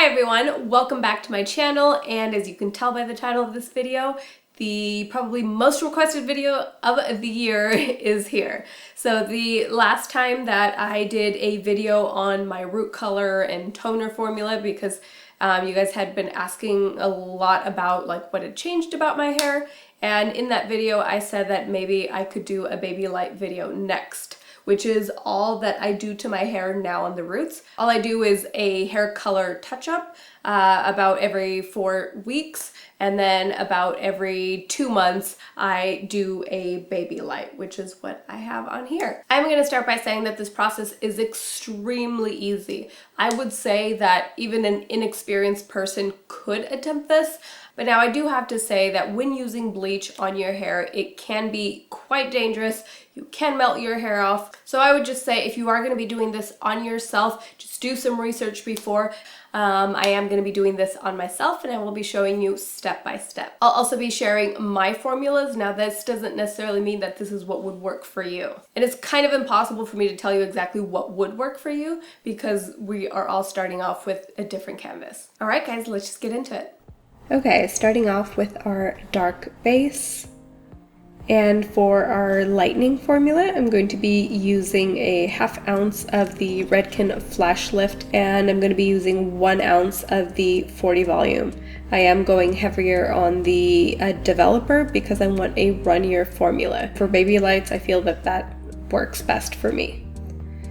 Hi everyone, welcome back to my channel, and as you can tell by the title of this video, the probably most requested video of the year is here. So the last time that I did a video on my root color and toner formula, because you guys had been asking a lot about like what had changed about my hair, and in that video I said that maybe I could do a baby light video next, which is all that I do to my hair now on the roots. All I do is a hair color touch-up about every 4 weeks, and then about every 2 months I do a baby light, which is what I have on here. I'm going to start by saying that this process is extremely easy. I would say that even an inexperienced person could attempt this, but now I do have to say that when using bleach on your hair, it can be quite dangerous. You can melt your hair off. So I would just say if you are going to be doing this on yourself, just do some research before. I am going to be doing this on myself, and I will be showing you step by step. I'll also be sharing my formulas. Now this doesn't necessarily mean that this is what would work for you. And it's kind of impossible for me to tell you exactly what would work for you because we are all starting off with a different canvas. All right guys, let's just get into it. Okay, starting off with our dark base. And for our lightening formula, I'm going to be using a 1/2 ounce of the Redken Flash Lift, and I'm going to be using 1 ounce of the 40 volume. I am going heavier on the developer because I want a runnier formula. For baby lights, I feel that that works best for me.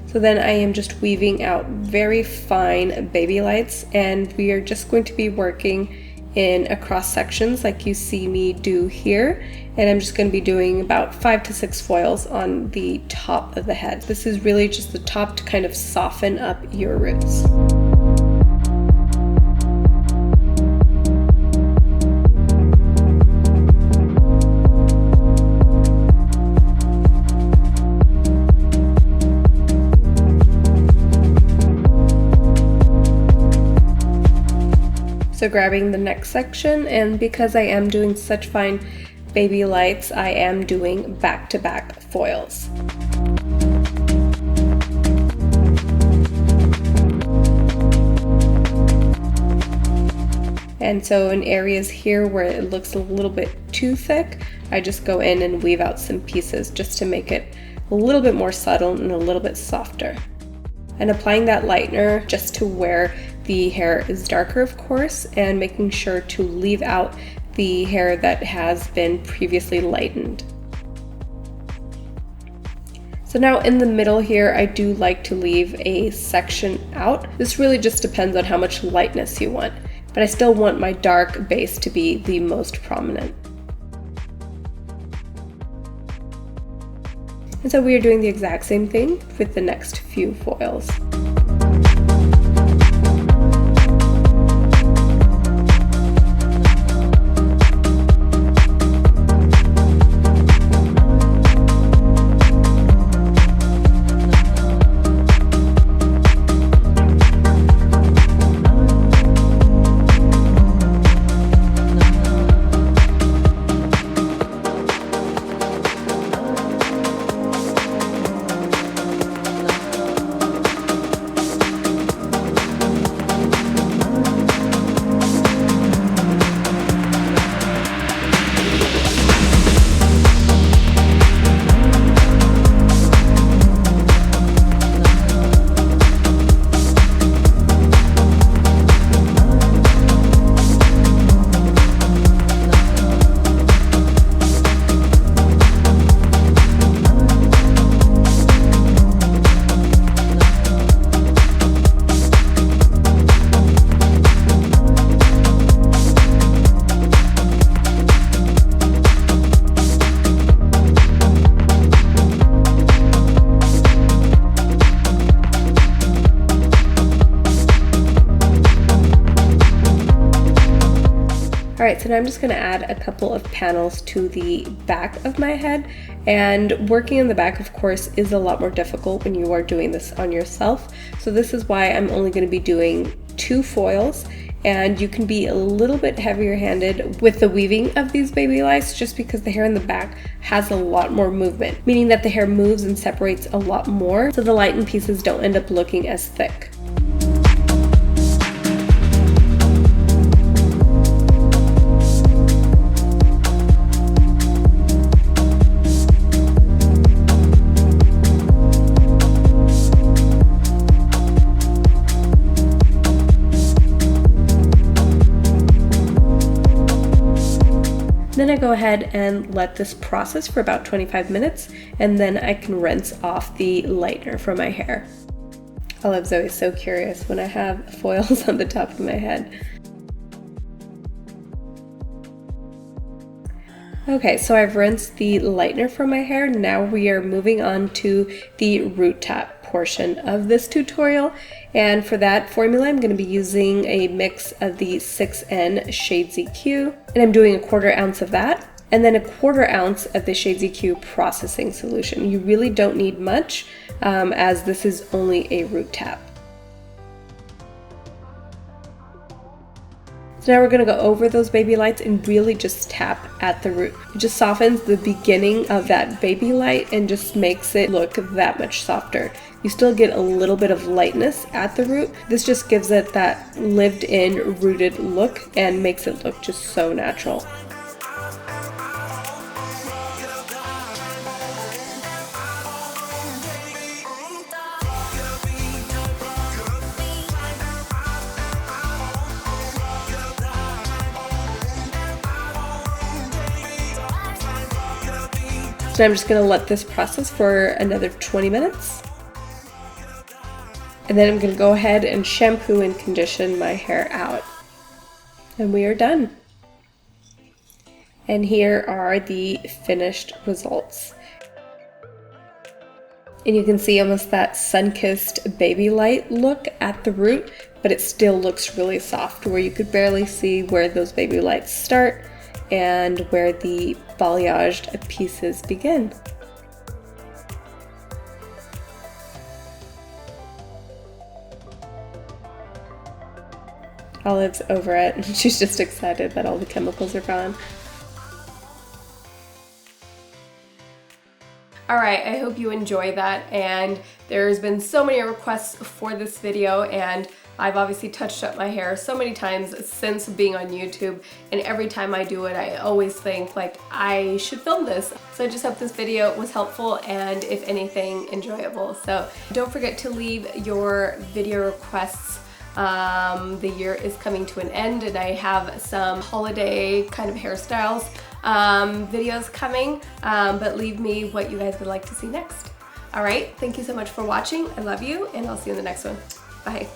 So then I am just weaving out very fine baby lights, and we are just going to be working in across sections like you see me do here, and I'm just going to be doing about 5 to 6 foils on the top of the head. This is really just the top to kind of soften up your roots. So grabbing the next section, and because I am doing such fine baby lights, I am doing back-to-back foils. And so in areas here where it looks a little bit too thick, I just go in and weave out some pieces just to make it a little bit more subtle and a little bit softer. And applying that lightener just to where the hair is darker, of course, and making sure to leave out the hair that has been previously lightened. So now in the middle here, I do like to leave a section out. This really just depends on how much lightness you want, but I still want my dark base to be the most prominent. And so we are doing the exact same thing with the next few foils. Alright, so now I'm just going to add a couple of panels to the back of my head, and working in the back, of course, is a lot more difficult when you are doing this on yourself. So this is why I'm only going to be doing 2 foils, and you can be a little bit heavier handed with the weaving of these baby lights just because the hair in the back has a lot more movement, meaning that the hair moves and separates a lot more, so the lightened pieces don't end up looking as thick. then I go ahead and let this process for about 25 minutes, and then I can rinse off the lightener from my hair. Olive's always so curious when I have foils on the top of my head. Okay, so I've rinsed the lightener from my hair. Now we are moving on to the root tap portion of this tutorial. And for that formula, I'm going to be using a mix of the 6N Shades EQ, and I'm doing 1/4 ounce of that, and then 1/4 ounce of the Shades EQ processing solution. You really don't need much, as this is only a root tap. So now we're going to go over those baby lights and really just tap at the root. It just softens the beginning of that baby light and just makes it look that much softer. You still get a little bit of lightness at the root. This just gives it that lived-in, rooted look and makes it look just so natural. So I'm just going to let this process for another 20 minutes. And then I'm going to go ahead and shampoo and condition my hair out. And we are done. And here are the finished results. And you can see almost that sun-kissed baby light look at the root, but it still looks really soft, where you could barely see where those baby lights start and where the balayaged pieces begin. Olive's over it. She's just excited that all the chemicals are gone. Alright, I hope you enjoy that, and there's been so many requests for this video, and I've obviously touched up my hair so many times since being on YouTube, and every time I do it I always think like I should film this. So I just hope this video was helpful and, if anything, enjoyable. So don't forget to leave your video requests. The year is coming to an end and I have some holiday kind of hairstyles videos coming, but leave me what you guys would like to see next. Alright, thank you so much for watching. I love you, and I'll see you in the next one. Bye.